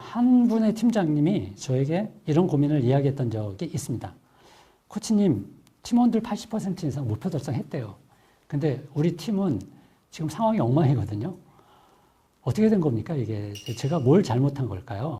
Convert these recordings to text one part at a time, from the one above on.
한 분의 팀장님이 저에게 이런 고민을 이야기했던 적이 있습니다. 코치님, 팀원들 80% 이상 목표 달성했대요. 근데 우리 팀은 지금 상황이 엉망이거든요. 어떻게 된 겁니까, 이게? 제가 뭘 잘못한 걸까요?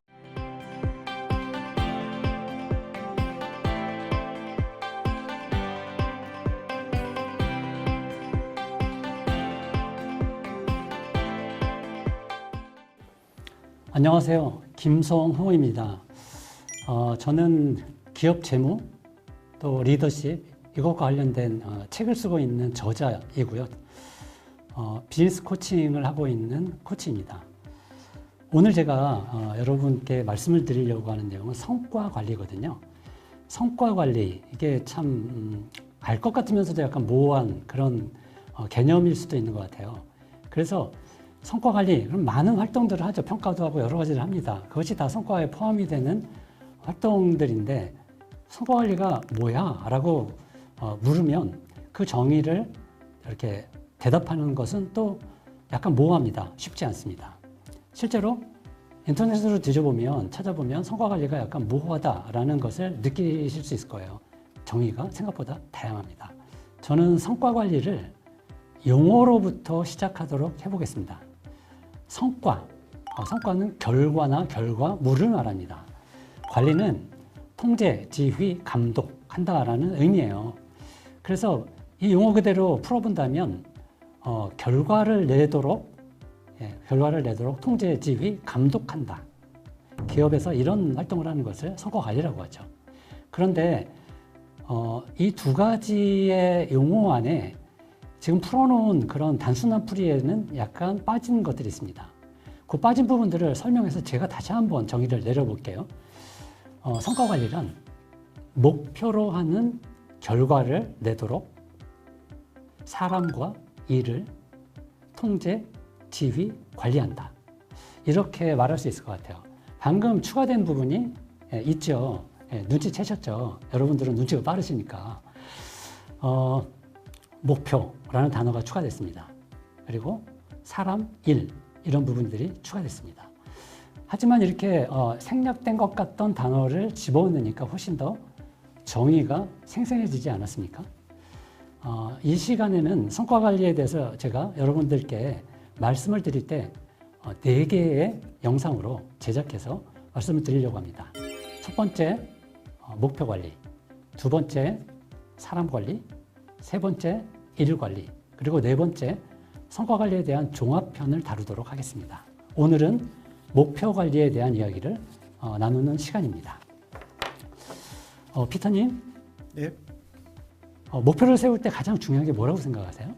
안녕하세요. 김성호입니다. 저는 기업 재무, 또 리더십, 이것과 관련된 책을 쓰고 있는 저자이고요. 비즈니스 코칭을 하고 있는 코치입니다. 오늘 제가 여러분께 말씀을 드리려고 하는 내용은 성과 관리거든요. 성과 관리, 이게 참 알 것 같으면서도 약간 모호한 그런 개념일 수도 있는 것 같아요. 그래서 성과 관리, 그럼 많은 활동들을 하죠. 평가도 하고 여러 가지를 합니다. 그것이 다 성과에 포함이 되는 활동들인데 성과 관리가 뭐야? 라고 물으면 그 정의를 이렇게 대답하는 것은 또 약간 모호합니다. 쉽지 않습니다. 실제로 인터넷으로 뒤져보면, 찾아보면 성과 관리가 약간 모호하다라는 것을 느끼실 수 있을 거예요. 정의가 생각보다 다양합니다. 저는 성과 관리를 용어로부터 시작하도록 해보겠습니다. 성과는 결과나 결과물을 말합니다. 관리는 통제, 지휘, 감독한다라는 의미예요. 그래서 이 용어 그대로 풀어본다면 결과를 내도록 통제, 지휘, 감독한다. 기업에서 이런 활동을 하는 것을 성과 관리라고 하죠. 그런데 이 두 가지의 용어 안에 지금 풀어놓은 그런 단순한 풀이에는 약간 빠진 것들이 있습니다. 그 빠진 부분들을 설명해서 제가 다시 한번 정의를 내려볼게요. 성과 관리란 목표로 하는 결과를 내도록 사람과 일을 통제, 지휘, 관리한다. 이렇게 말할 수 있을 것 같아요. 방금 추가된 부분이 있죠. 눈치채셨죠? 여러분들은 눈치가 빠르시니까. 목표라는 단어가 추가됐습니다. 그리고 사람, 일 이런 부분들이 추가됐습니다. 하지만 이렇게 생략된 것 같던 단어를 집어넣으니까 훨씬 더 정의가 생생해지지 않았습니까? 이 시간에는 성과 관리에 대해서 제가 여러분들께 말씀을 드릴 때 4개의 영상으로 제작해서 말씀을 드리려고 합니다. 첫 번째, 목표 관리. 두 번째, 사람 관리. 세 번째, 일 관리. 그리고 네 번째, 성과 관리에 대한 종합편을 다루도록 하겠습니다. 오늘은 목표 관리에 대한 이야기를 나누는 시간입니다. 피터님. 네. 목표를 세울 때 가장 중요한 게 뭐라고 생각하세요?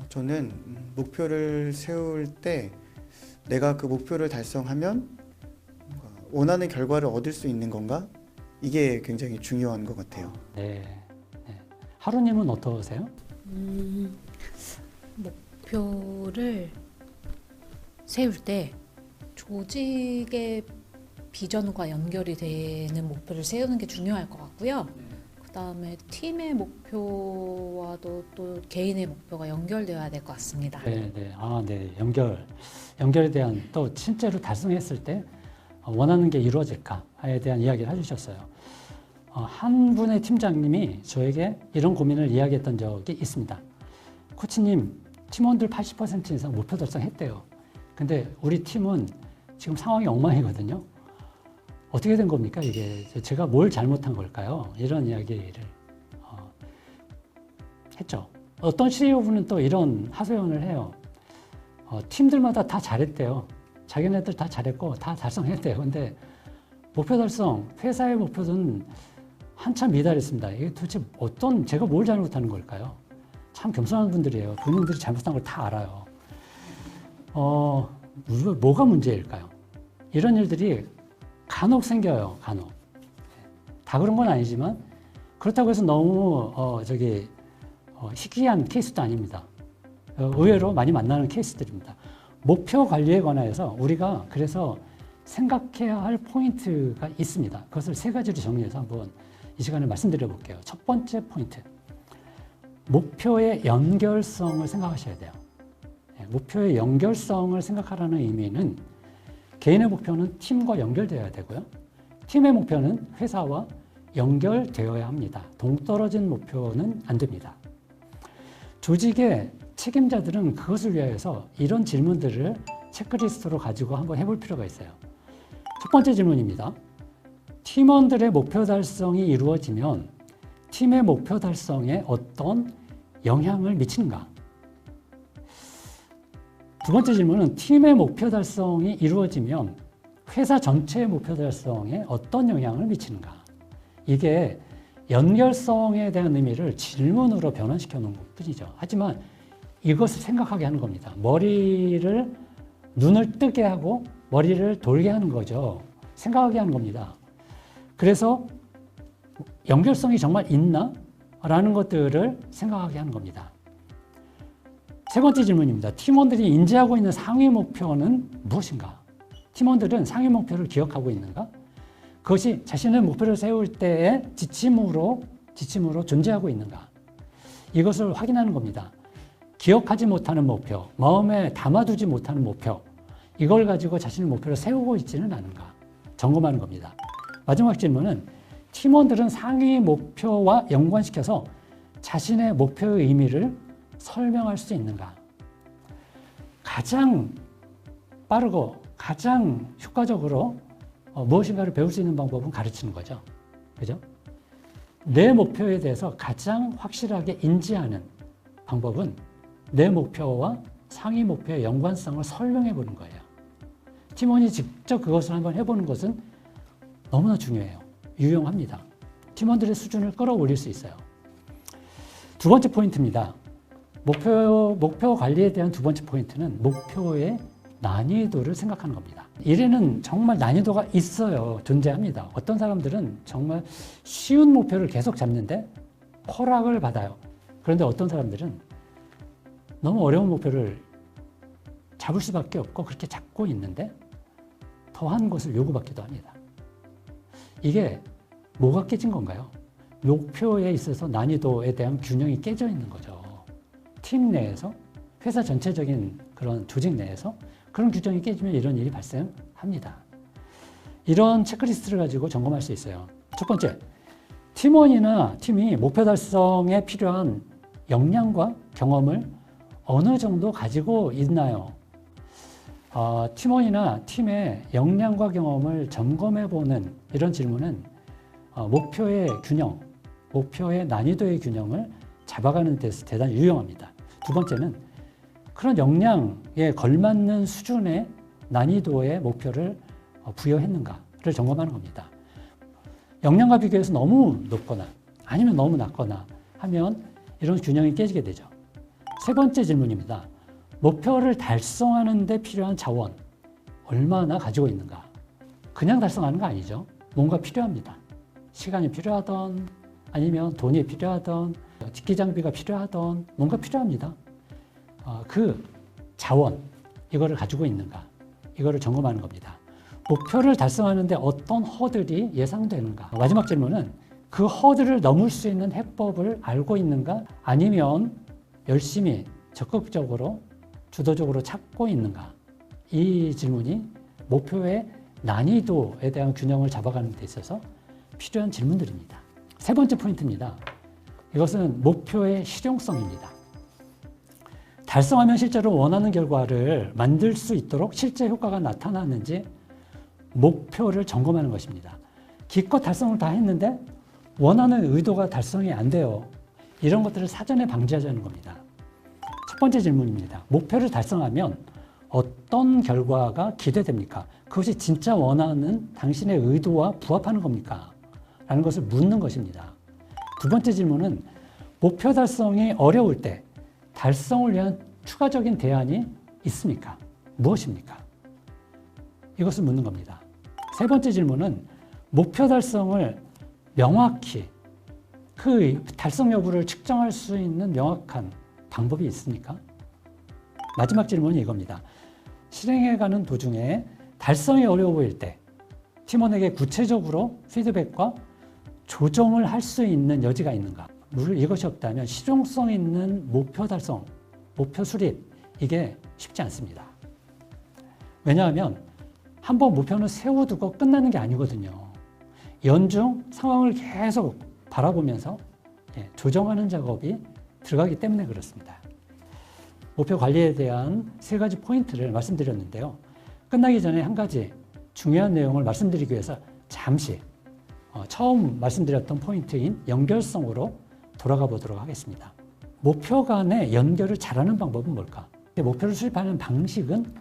저는 목표를 세울 때 내가 그 목표를 달성하면 원하는 결과를 얻을 수 있는 건가? 이게 굉장히 중요한 것 같아요. 네. 하루님은 어떠세요? 목표를 세울 때 조직의 비전과 연결이 되는 목표를 세우는 게 중요할 것 같고요. 그 다음에 팀의 목표와도 또 개인의 목표가 연결되어야 될 것 같습니다. 네. 네. 연결에 대한 또 실제로 달성했을 때 원하는 게 이루어질까에 대한 이야기를 해주셨어요. 한 분의 팀장님이 저에게 이런 고민을 이야기했던 적이 있습니다. 코치님, 팀원들 80% 이상 목표 달성했대요. 근데 우리 팀은 지금 상황이 엉망이거든요. 어떻게 된 겁니까, 이게? 제가 뭘 잘못한 걸까요? 이런 이야기를 했죠. 어떤 CEO분은 또 이런 하소연을 해요. 팀들마다 다 잘했대요. 자기네들 다 잘했고 다 달성했대요. 근데 목표 달성, 회사의 목표는 한참 미달했습니다. 이게 도대체 제가 뭘 잘못하는 걸까요? 참 겸손한 분들이에요. 본인들이 잘못한 걸 다 알아요. 뭐가 문제일까요? 이런 일들이 간혹 생겨요, 간혹. 다 그런 건 아니지만, 그렇다고 해서 너무, 희귀한 케이스도 아닙니다. 의외로 많이 만나는 케이스들입니다. 목표 관리에 관해서 우리가 그래서 생각해야 할 포인트가 있습니다. 그것을 3가지로 정리해서 한번 이 시간에 말씀드려 볼게요. 첫 번째 포인트. 목표의 연결성을 생각하셔야 돼요. 목표의 연결성을 생각하라는 의미는 개인의 목표는 팀과 연결되어야 되고요. 팀의 목표는 회사와 연결되어야 합니다. 동떨어진 목표는 안 됩니다. 조직의 책임자들은 그것을 위해서 이런 질문들을 체크리스트로 가지고 한번 해볼 필요가 있어요. 첫 번째 질문입니다. 팀원들의 목표 달성이 이루어지면 팀의 목표 달성에 어떤 영향을 미치는가? 두 번째 질문은 팀의 목표 달성이 이루어지면 회사 전체의 목표 달성에 어떤 영향을 미치는가? 이게 연결성에 대한 의미를 질문으로 변환시켜 놓은 것 뿐이죠. 하지만 이것을 생각하게 하는 겁니다. 눈을 뜨게 하고 머리를 돌게 하는 거죠. 생각하게 하는 겁니다. 그래서 연결성이 정말 있나? 라는 것들을 생각하게 하는 겁니다. 세 번째 질문입니다. 팀원들이 인지하고 있는 상위 목표는 무엇인가? 팀원들은 상위 목표를 기억하고 있는가? 그것이 자신의 목표를 세울 때의 지침으로 존재하고 있는가? 이것을 확인하는 겁니다. 기억하지 못하는 목표, 마음에 담아두지 못하는 목표, 이걸 가지고 자신의 목표를 세우고 있지는 않은가? 점검하는 겁니다. 마지막 질문은 팀원들은 상위 목표와 연관시켜서 자신의 목표의 의미를 설명할 수 있는가? 가장 빠르고 가장 효과적으로 무엇인가를 배울 수 있는 방법은 가르치는 거죠. 그죠? 내 목표에 대해서 가장 확실하게 인지하는 방법은 내 목표와 상위 목표의 연관성을 설명해 보는 거예요. 팀원이 직접 그것을 한번 해보는 것은 너무나 중요해요. 유용합니다. 팀원들의 수준을 끌어올릴 수 있어요. 두 번째 포인트입니다. 목표 관리에 대한 두 번째 포인트는 목표의 난이도를 생각하는 겁니다. 일에는 정말 난이도가 있어요. 존재합니다. 어떤 사람들은 정말 쉬운 목표를 계속 잡는데 허락을 받아요. 그런데 어떤 사람들은 너무 어려운 목표를 잡을 수밖에 없고 그렇게 잡고 있는데 더한 것을 요구받기도 합니다. 이게 뭐가 깨진 건가요? 목표에 있어서 난이도에 대한 균형이 깨져 있는 거죠. 팀 내에서, 회사 전체적인 그런 조직 내에서 그런 규정이 깨지면 이런 일이 발생합니다. 이런 체크리스트를 가지고 점검할 수 있어요. 첫 번째, 팀원이나 팀이 목표 달성에 필요한 역량과 경험을 어느 정도 가지고 있나요? 팀원이나 팀의 역량과 경험을 점검해보는 이런 질문은 목표의 균형, 목표의 난이도의 균형을 잡아가는 데서 대단히 유용합니다. 두 번째는 그런 역량에 걸맞는 수준의 난이도의 목표를 부여했는가를 점검하는 겁니다. 역량과 비교해서 너무 높거나 아니면 너무 낮거나 하면 이런 균형이 깨지게 되죠. 세 번째 질문입니다. 목표를 달성하는 데 필요한 자원, 얼마나 가지고 있는가? 그냥 달성하는 거 아니죠. 뭔가 필요합니다. 시간이 필요하던 아니면 돈이 필요하던 직기 장비가 필요하던 뭔가 필요합니다. 그 자원, 이거를 가지고 있는가? 이거를 점검하는 겁니다. 목표를 달성하는데 어떤 허들이 예상되는가? 마지막 질문은 그 허들을 넘을 수 있는 해법을 알고 있는가? 아니면 열심히 적극적으로 주도적으로 찾고 있는가? 이 질문이 목표의 난이도에 대한 균형을 잡아가는 데 있어서 필요한 질문들입니다. 세 번째 포인트입니다. 이것은 목표의 실용성입니다. 달성하면 실제로 원하는 결과를 만들 수 있도록 실제 효과가 나타나는지 목표를 점검하는 것입니다. 기껏 달성을 다 했는데 원하는 의도가 달성이 안 돼요. 이런 것들을 사전에 방지하자는 겁니다. 첫 번째 질문입니다. 목표를 달성하면 어떤 결과가 기대됩니까? 그것이 진짜 원하는 당신의 의도와 부합하는 겁니까? 라는 것을 묻는 것입니다. 두 번째 질문은 목표 달성이 어려울 때 달성을 위한 추가적인 대안이 있습니까? 무엇입니까? 이것을 묻는 겁니다. 세 번째 질문은 목표 달성을 명확히 그 달성 여부를 측정할 수 있는 명확한 방법이 있습니까? 마지막 질문이 이겁니다. 실행해가는 도중에 달성이 어려워 보일 때 팀원에게 구체적으로 피드백과 조정을 할 수 있는 여지가 있는가? 물론 이것이 없다면 실용성 있는 목표 달성, 목표 수립, 이게 쉽지 않습니다. 왜냐하면 한번 목표는 세워두고 끝나는 게 아니거든요. 연중 상황을 계속 바라보면서 조정하는 작업이 들어가기 때문에 그렇습니다. 목표 관리에 대한 3가지 포인트를 말씀드렸는데요. 끝나기 전에 한 가지 중요한 내용을 말씀드리기 위해서 잠시 처음 말씀드렸던 포인트인 연결성으로 돌아가 보도록 하겠습니다. 목표 간의 연결을 잘하는 방법은 뭘까? 목표를 수립하는 방식은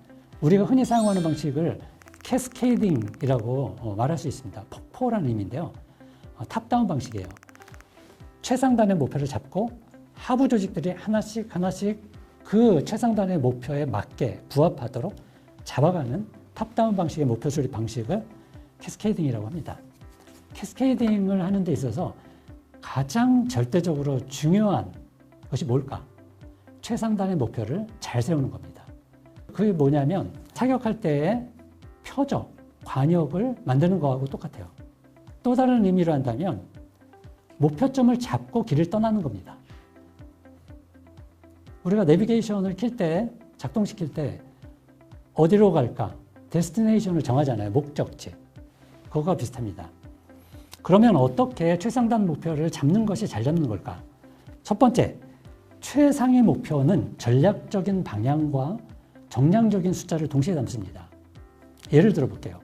우리가 흔히 사용하는 방식을 캐스케이딩이라고 말할 수 있습니다. 폭포라는 의미인데요. 탑다운 방식이에요. 최상단의 목표를 잡고 하부 조직들이 하나씩 그 최상단의 목표에 맞게 부합하도록 잡아가는 탑다운 방식의 목표 수립 방식을 캐스케이딩이라고 합니다. 캐스케이딩을 하는 데 있어서 가장 절대적으로 중요한 것이 뭘까? 최상단의 목표를 잘 세우는 겁니다. 그게 뭐냐면 타격할 때의 표적, 관역을 만드는 거하고 똑같아요. 또 다른 의미로 한다면 목표점을 잡고 길을 떠나는 겁니다. 우리가 내비게이션을 킬 때, 작동시킬 때 어디로 갈까? 데스티네이션을 정하잖아요. 목적지. 그거가 비슷합니다. 그러면 어떻게 최상단 목표를 잡는 것이 잘 잡는 걸까? 첫 번째, 최상의 목표는 전략적인 방향과 정량적인 숫자를 동시에 담습니다. 예를 들어 볼게요.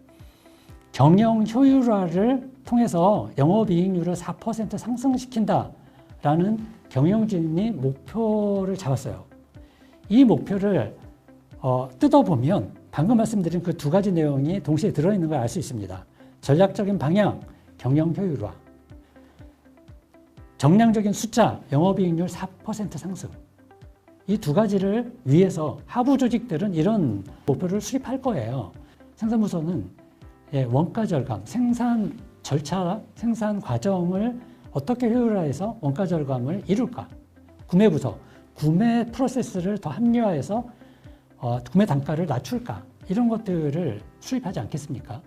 경영 효율화를 통해서 영업이익률을 4% 상승시킨다라는 경영진이 목표를 잡았어요. 이 목표를 뜯어보면 방금 말씀드린 그 2가지 내용이 동시에 들어있는 걸 알 수 있습니다. 전략적인 방향, 경영 효율화. 정량적인 숫자, 영업이익률 4% 상승. 이 2가지를 위해서 하부 조직들은 이런 목표를 수립할 거예요. 생산부서는 원가 절감, 생산 절차, 생산 과정을 어떻게 효율화해서 원가 절감을 이룰까? 구매부서, 구매 프로세스를 더 합리화해서 구매 단가를 낮출까? 이런 것들을 수립하지 않겠습니까?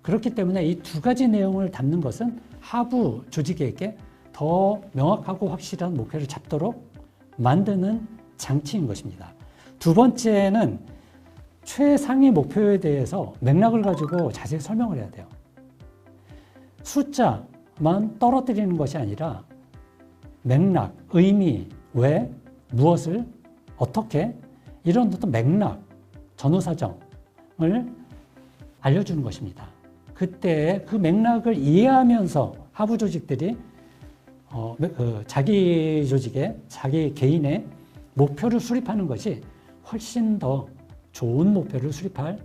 그렇기 때문에 이 2가지 내용을 담는 것은 하부 조직에게 더 명확하고 확실한 목표를 잡도록 만드는 장치인 것입니다. 2번째는 최상위 목표에 대해서 맥락을 가지고 자세히 설명을 해야 돼요. 숫자만 떨어뜨리는 것이 아니라 맥락, 의미, 왜, 무엇을, 어떻게 이런 어떤 맥락, 전후사정을 알려주는 것입니다. 그때 그 맥락을 이해하면서 하부 조직들이 자기 조직의, 자기 개인의 목표를 수립하는 것이 훨씬 더 좋은 목표를 수립할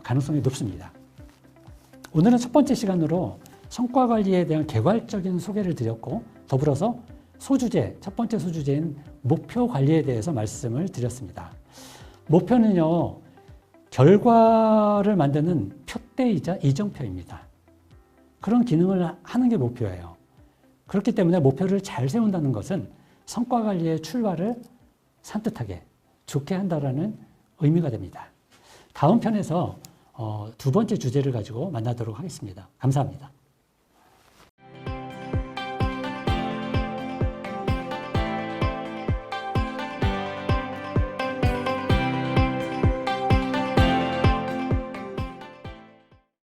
가능성이 높습니다. 오늘은 첫 번째 시간으로 성과 관리에 대한 개괄적인 소개를 드렸고 더불어서 소주제, 첫 번째 소주제인 목표 관리에 대해서 말씀을 드렸습니다. 목표는요, 결과를 만드는 표대이자 이정표입니다. 그런 기능을 하는 게 목표예요. 그렇기 때문에 목표를 잘 세운다는 것은 성과 관리의 출발을 산뜻하게 좋게 한다라는 의미가 됩니다. 다음 편에서 2번째 주제를 가지고 만나도록 하겠습니다. 감사합니다.